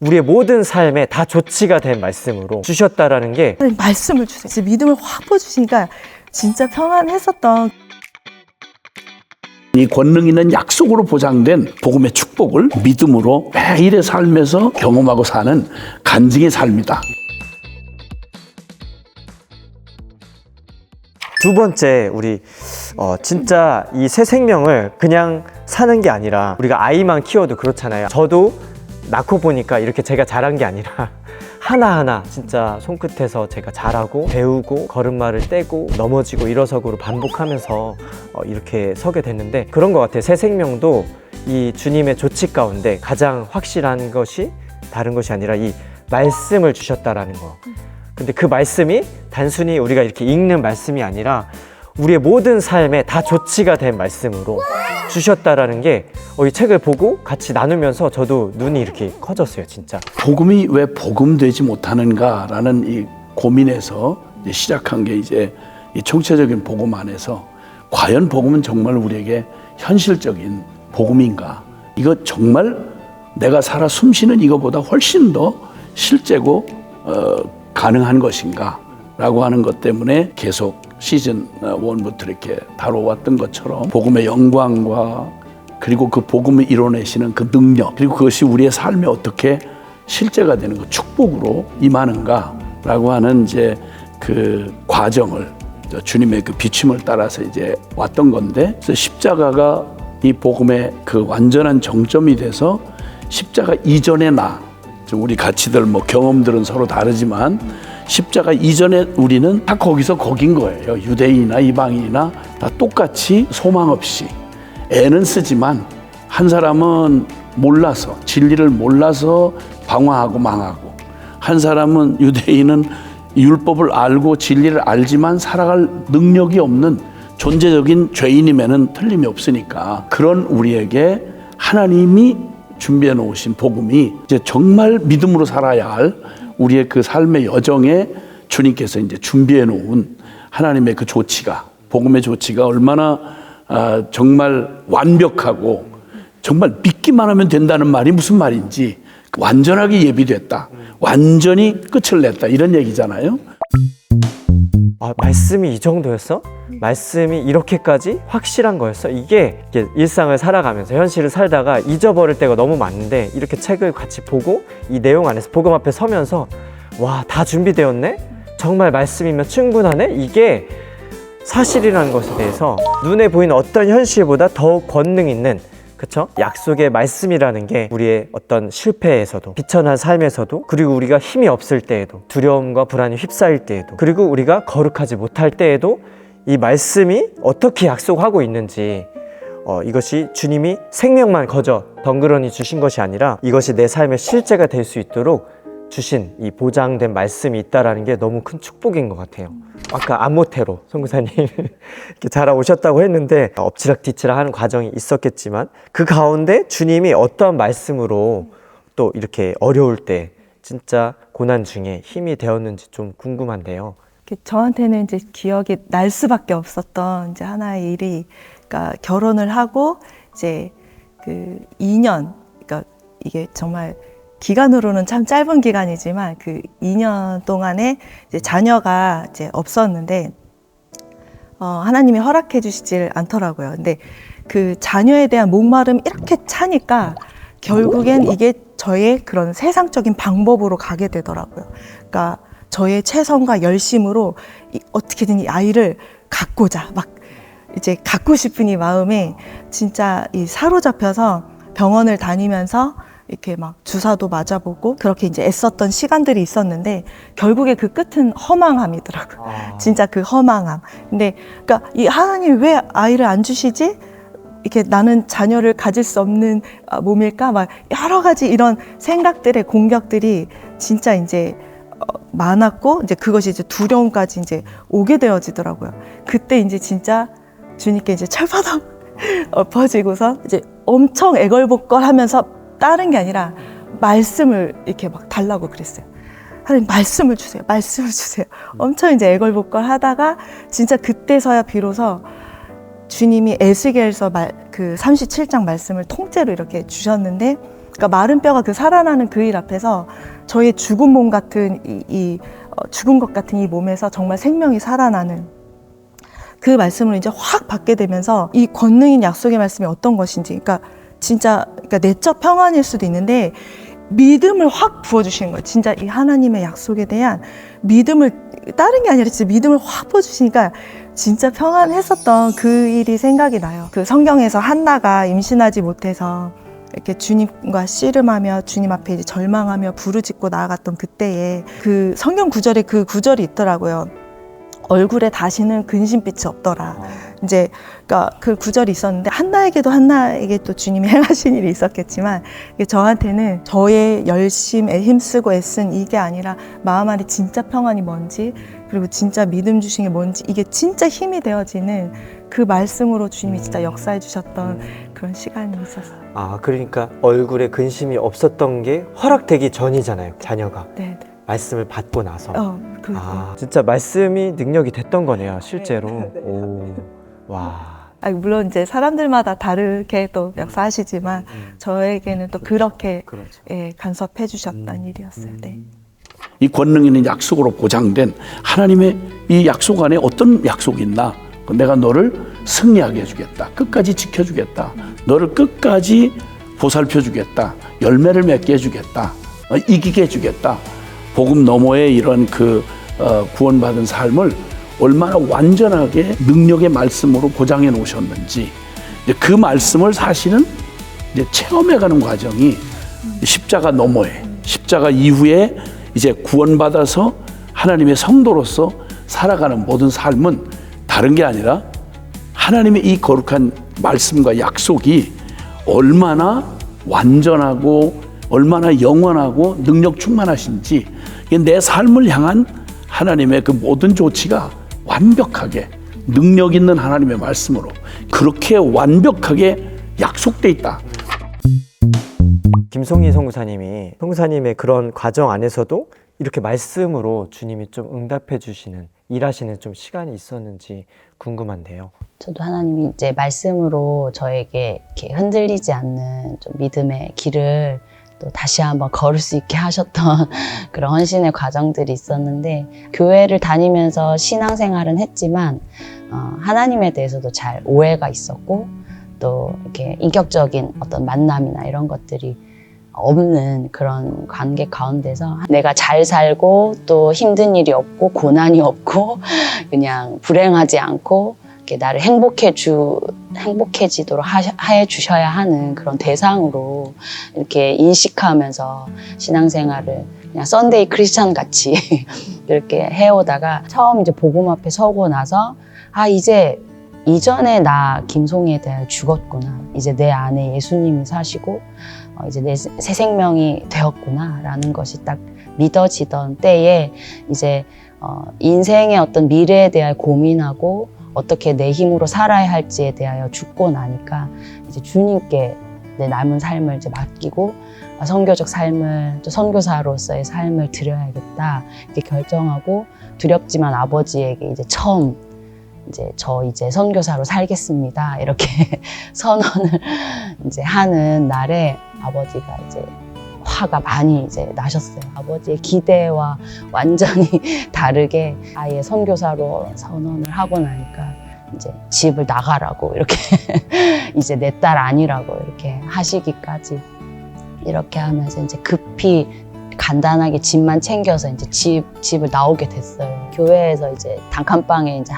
우리의 모든 삶에 다 조치가 된 말씀으로 주셨다라는 게 말씀을 주세요. 진짜 믿음을 확 부어주시니까 진짜 평안했었던. 이 권능 있는 약속으로 보장된 복음의 축복을 믿음으로 매일의 삶에서 경험하고 사는 간증의 삶이다. 두 번째, 우리 진짜 이 새 생명을 그냥 사는 게 아니라 우리가 아이만 키워도 그렇잖아요. 저도 낳고 보니까 이렇게 제가 잘한 게 아니라 하나하나 진짜 손끝에서 제가 잘하고 배우고 걸음마를 떼고 넘어지고 일어서고로 반복하면서 이렇게 서게 됐는데, 그런 것 같아요. 새 생명도 이 주님의 조치 가운데 가장 확실한 것이 다른 것이 아니라 이 말씀을 주셨다라는 거. 근데 그 말씀이 단순히 우리가 이렇게 읽는 말씀이 아니라 우리의 모든 삶에 다 조치가 된 말씀으로 주셨다라는 게 이 책을 보고 같이 나누면서 저도 눈이 이렇게 커졌어요, 진짜. 복음이 왜 복음되지 못하는가라는 이 고민에서 이제 시작한 게 이제 이 총체적인 복음 안에서 과연 복음은 정말 우리에게 현실적인 복음인가? 이거 정말 내가 살아 숨쉬는 이거보다 훨씬 더 실제고 가능한 것인가? 라고 하는 것 때문에 계속 시즌 1부터 이렇게 다뤄왔던 것처럼 복음의 영광과 그리고 그 복음을 이뤄내시는 그 능력, 그리고 그것이 우리의 삶에 어떻게 실제가 되는 그 축복으로 임하는가라고 하는 이제 그 과정을 주님의 그 비침을 따라서 이제 왔던 건데, 그래서 십자가가 이 복음의 그 완전한 정점이 돼서 십자가 이전의 우리 가치들 뭐 경험들은 서로 다르지만 십자가 이전에 우리는 다 거기서 거긴 거예요. 유대인이나 이방인이나 다 똑같이 소망 없이 애는 쓰지만 한 사람은 몰라서, 진리를 몰라서 방황하고 망하고, 한 사람은 유대인은 율법을 알고 진리를 알지만 살아갈 능력이 없는 존재적인 죄인임에는 틀림이 없으니까, 그런 우리에게 하나님이 준비해 놓으신 복음이 이제 정말 믿음으로 살아야 할 우리의 그 삶의 여정에 주님께서 이제 준비해 놓은 하나님의 그 조치가, 복음의 조치가 얼마나 정말 완벽하고 정말 믿기만 하면 된다는 말이 무슨 말인지 완전하게 예비됐다, 완전히 끝을 냈다, 이런 얘기잖아요. 말씀이 이 정도였어? 말씀이 이렇게까지 확실한 거였어? 이게 일상을 살아가면서 현실을 살다가 잊어버릴 때가 너무 많은데, 이렇게 책을 같이 보고 이 내용 안에서 복음 앞에 서면서 와, 다 준비되었네? 정말 말씀이면 충분하네? 이게 사실이라는 것에 대해서 눈에 보이는 어떤 현실보다 더욱 권능 있는, 그쵸? 약속의 말씀이라는 게 우리의 어떤 실패에서도, 비천한 삶에서도, 그리고 우리가 힘이 없을 때에도, 두려움과 불안이 휩싸일 때에도, 그리고 우리가 거룩하지 못할 때에도 이 말씀이 어떻게 약속하고 있는지, 이것이 주님이 생명만 거저 덩그러니 주신 것이 아니라 이것이 내 삶의 실제가 될 수 있도록 주신 이 보장된 말씀이 있다는 게 너무 큰 축복인 것 같아요. 아까 안모태로 선교사님 이렇게 자라오셨다고 했는데 엎치락뒤치락 하는 과정이 있었겠지만 그 가운데 주님이 어떠한 말씀으로 또 이렇게 어려울 때 진짜 고난 중에 힘이 되었는지 좀 궁금한데요. 저한테는 이제 기억이 날 수밖에 없었던 이제 하나의 일이, 그러니까 결혼을 하고 이제 그 2년, 그러니까 이게 정말 기간으로는 참 짧은 기간이지만 그 2년 동안에 이제 자녀가 이제 없었는데 하나님이 허락해 주시질 않더라고요. 근데 그 자녀에 대한 목마름이 이렇게 차니까 결국엔 이게 저의 그런 세상적인 방법으로 가게 되더라고요. 그러니까 저의 최선과 열심으로 어떻게든 이 아이를 갖고자, 막 이제 갖고 싶은 이 마음에 진짜 이 사로잡혀서 병원을 다니면서 이렇게 막 주사도 맞아보고 그렇게 이제 애썼던 시간들이 있었는데, 결국에 그 끝은 허망함이더라고요. 진짜 그 허망함. 근데 그러니까 이 하나님 왜 아이를 안 주시지? 이렇게 나는 자녀를 가질 수 없는 몸일까? 막 여러 가지 이런 생각들의 공격들이 진짜 이제 많았고, 이제 그것이 이제 두려움까지 이제 오게 되어지더라고요. 그때 이제 진짜 주님께 이제 철바닥 엎어지고서 이제 엄청 애걸복걸하면서 다른 게 아니라 말씀을 이렇게 막 달라고 그랬어요. 하나님 말씀을 주세요. 말씀을 주세요. 엄청 이제 애걸복걸 하다가 진짜 그때서야 비로소 주님이 에스겔서 그 37장 말씀을 통째로 이렇게 주셨는데, 그러니까 마른 뼈가 그 살아나는 그 일 앞에서 저의 죽은 몸 같은 죽은 것 같은 이 몸에서 정말 생명이 살아나는 그 말씀을 이제 확 받게 되면서 이 권능인 약속의 말씀이 어떤 것인지, 그러니까 진짜 그러니까 내적 평안일 수도 있는데 믿음을 확 부어주시는 거예요. 진짜 이 하나님의 약속에 대한 믿음을, 다른 게 아니라 진짜 믿음을 확 부어주시니까 진짜 평안했었던 그 일이 생각이 나요. 그 성경에서 한나가 임신하지 못해서 이렇게 주님과 씨름하며 주님 앞에 이제 절망하며 부르짖고 나아갔던 그때에 그 성경 구절에 그 구절이 있더라고요. 얼굴에 다시는 근심빛이 없더라. 이제 그러니까 그 구절이 있었는데 한나에게 또 주님이 행하신 일이 있었겠지만 이게 저한테는 저의 열심에 힘쓰고 애쓴 이게 아니라 마음 안에 진짜 평안이 뭔지 그리고 진짜 믿음 주신 게 뭔지 이게 진짜 힘이 되어지는 그 말씀으로 주님이 진짜 역사해 주셨던 그런 시간이 있었어요. 아, 그러니까 얼굴에 근심이 없었던 게 허락되기 전이잖아요, 자녀가. 네. 말씀을 받고 나서. 네. 진짜 말씀이 능력이 됐던 거네요, 실제로. 오, 와. 물론 이제 사람들마다 다르게 또 역사하시지만 저에게는 또 그렇게 그렇죠. 예, 간섭해 주셨던 일이었어요. 네. 이 권능 있는 약속으로 보장된 하나님의 이 약속 안에 어떤 약속이 있나? 내가 너를 승리하게 해주겠다. 끝까지 지켜주겠다. 너를 끝까지 보살펴주겠다. 열매를 맺게 해주겠다. 이기게 해주겠다. 복음 너머의 이런 구원받은 삶을 얼마나 완전하게 능력의 말씀으로 보장해 놓으셨는지 이제 그 말씀을 사실은 이제 체험해가는 과정이 십자가 너머에 십자가 이후에 이제 구원받아서 하나님의 성도로서 살아가는 모든 삶은 다른 게 아니라 하나님의 이 거룩한 말씀과 약속이 얼마나 완전하고 얼마나 영원하고 능력 충만하신지 내 삶을 향한 하나님의 그 모든 조치가 완벽하게 능력 있는 하나님의 말씀으로 그렇게 완벽하게 약속돼 있다. 김송희 선교사님이 선교사님의 그런 과정 안에서도 이렇게 말씀으로 주님이 좀 응답해 주시는 일하시는 좀 시간이 있었는지 궁금한데요. 저도 하나님이 이제 말씀으로 저에게 이렇게 흔들리지 않는 좀 믿음의 길을 또 다시 한번 걸을 수 있게 하셨던 그런 헌신의 과정들이 있었는데 교회를 다니면서 신앙생활은 했지만 하나님에 대해서도 잘 오해가 있었고 또 이렇게 인격적인 어떤 만남이나 이런 것들이 없는 그런 관계 가운데서 내가 잘 살고 또 힘든 일이 없고 고난이 없고 그냥 불행하지 않고 이렇게 나를 행복해지도록 해 주셔야 하는 그런 대상으로 이렇게 인식하면서 신앙생활을 그냥 썬데이 크리스찬 같이 이렇게 해오다가 처음 이제 복음 앞에 서고 나서 이제 이전에 나 김송희에 대하여 죽었구나. 이제 내 안에 예수님이 사시고 이제 내 새 생명이 되었구나 라는 것이 딱 믿어지던 때에 이제 인생의 어떤 미래에 대하여 고민하고 어떻게 내 힘으로 살아야 할지에 대하여 죽고 나니까 이제 주님께 내 남은 삶을 이제 맡기고 선교적 삶을 또 선교사로서의 삶을 드려야겠다 이렇게 결정하고 두렵지만 아버지에게 이제 처음 저 이제 선교사로 살겠습니다 이렇게 선언을 이제 하는 날에 아버지가 이제 화가 많이 이제 나셨어요. 아버지의 기대와 완전히 다르게 아예 선교사로 선언을 하고 나니까 이제 집을 나가라고 이렇게 이제 내 딸 아니라고 이렇게 하시기까지 이렇게 하면서 이제 급히 간단하게 집만 챙겨서 이제 집을 나오게 됐어요. 교회에서 이제 단칸방에 이제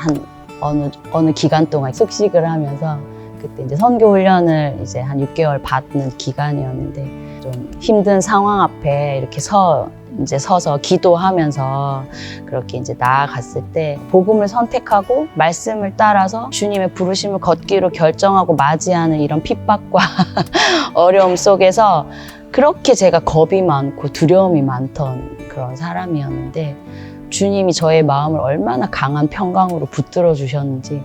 어느 기간 동안 숙식을 하면서 그때 이제 선교 훈련을 이제 한 6개월 받는 기간이었는데 좀 힘든 상황 앞에 이렇게 서서 기도하면서 그렇게 이제 나아갔을 때 복음을 선택하고 말씀을 따라서 주님의 부르심을 걷기로 결정하고 맞이하는 이런 핍박과 어려움 속에서 그렇게 제가 겁이 많고 두려움이 많던 그런 사람이었는데 주님이 저의 마음을 얼마나 강한 평강으로 붙들어 주셨는지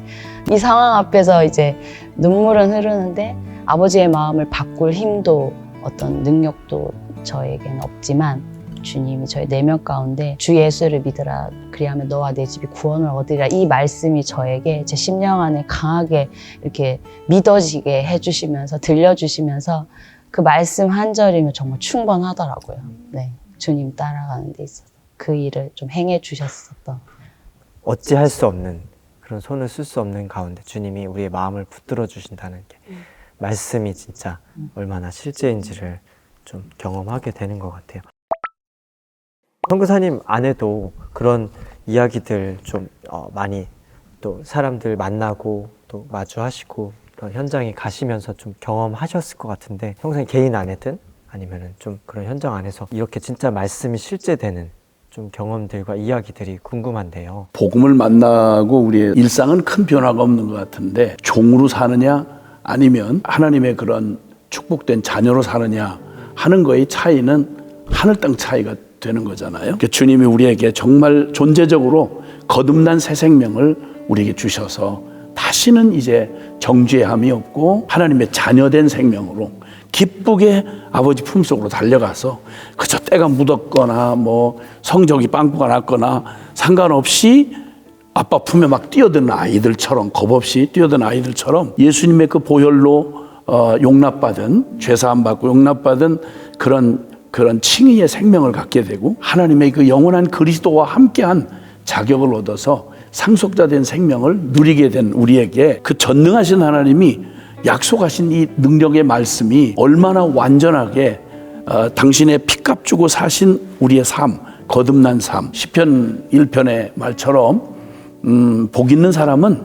이 상황 앞에서 이제 눈물은 흐르는데 아버지의 마음을 바꿀 힘도 어떤 능력도 저에게는 없지만 주님이 저의 내면 가운데 주 예수를 믿으라 그리하면 너와 내 집이 구원을 얻으리라 이 말씀이 저에게 제 심령 안에 강하게 이렇게 믿어지게 해주시면서 들려주시면서 그 말씀 한 절이면 정말 충분하더라고요. 네, 주님 따라가는 데 있어서 그 일을 좀 행해 주셨었던. 어찌할 수 없는 그런 손을 쓸 수 없는 가운데 주님이 우리의 마음을 붙들어 주신다는 게 말씀이 진짜 얼마나 실제인지를 좀 경험하게 되는 것 같아요. 선교사님 안에도 그런 이야기들 좀 많이 또 사람들 만나고 또 마주하시고 그런 현장에 가시면서 좀 경험하셨을 것 같은데 평생 개인 안에든 아니면은 좀 그런 현장 안에서 이렇게 진짜 말씀이 실제되는 좀 경험들과 이야기들이 궁금한데요. 복음을 만나고 우리의 일상은 큰 변화가 없는 것 같은데 종으로 사느냐 아니면 하나님의 그런 축복된 자녀로 사느냐 하는 거의 차이는 하늘 땅 차이가 되는 거잖아요. 그러니까 주님이 우리에게 정말 존재적으로 거듭난 새 생명을 우리에게 주셔서 다시는 이제 정죄함이 없고 하나님의 자녀된 생명으로 기쁘게 아버지 품속으로 달려가서 그저 때가 묻었거나 뭐 성적이 빵꾸가 났거나 상관없이 아빠 품에 막 뛰어드는 아이들처럼 겁없이 뛰어드는 아이들처럼 예수님의 그 보혈로 용납받은 죄사함 받고 용납받은 그런 칭의의 생명을 갖게 되고 하나님의 그 영원한 그리스도와 함께한 자격을 얻어서 상속자 된 생명을 누리게 된 우리에게 그 전능하신 하나님이 약속하신 이 능력의 말씀이 얼마나 완전하게 당신의 피값 주고 사신 우리의 삶, 거듭난 삶, 시편 1편의 말처럼 복 있는 사람은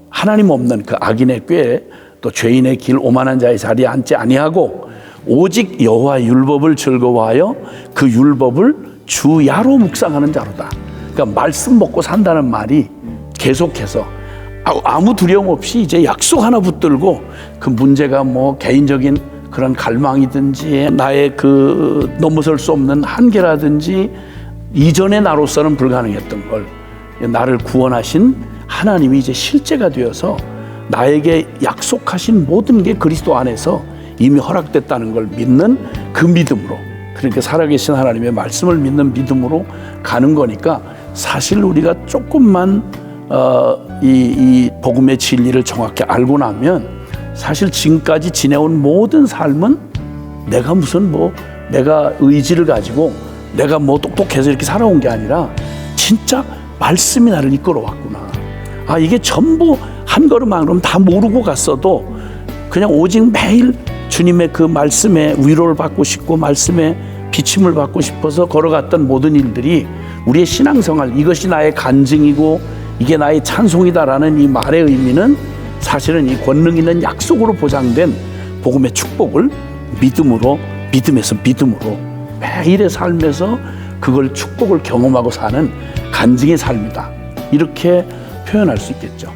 하나님 없는 그 악인의 꾀 또 죄인의 길 오만한 자의 자리에 앉지 아니하고 오직 여호와의 율법을 즐거워하여 그 율법을 주야로 묵상하는 자로다. 그러니까 말씀 먹고 산다는 말이 계속해서 아무 두려움 없이 이제 약속 하나 붙들고 그 문제가 뭐 개인적인 그런 갈망이든지 나의 그 넘어설 수 없는 한계라든지 이전의 나로서는 불가능했던 걸 나를 구원하신 하나님이 이제 실제가 되어서 나에게 약속하신 모든 게 그리스도 안에서 이미 허락됐다는 걸 믿는 그 믿음으로 그러니까 살아계신 하나님의 말씀을 믿는 믿음으로 가는 거니까 사실 우리가 조금만 이 복음의 진리를 정확히 알고 나면 사실 지금까지 지내온 모든 삶은 내가 무슨 내가 의지를 가지고 내가 똑똑해서 이렇게 살아온 게 아니라 진짜 말씀이 나를 이끌어왔구나. 이게 전부 한 걸음 한 걸음 다 모르고 갔어도 그냥 오직 매일 주님의 그 말씀에 위로를 받고 싶고 말씀에 비침을 받고 싶어서 걸어갔던 모든 일들이 우리의 신앙생활 이것이 나의 간증이고 이게 나의 찬송이다라는 이 말의 의미는 사실은 이 권능 있는 약속으로 보장된 복음의 축복을 믿음에서 믿음으로 매일의 삶에서 그걸 축복을 경험하고 사는 간증의 삶이다. 이렇게 표현할 수 있겠죠.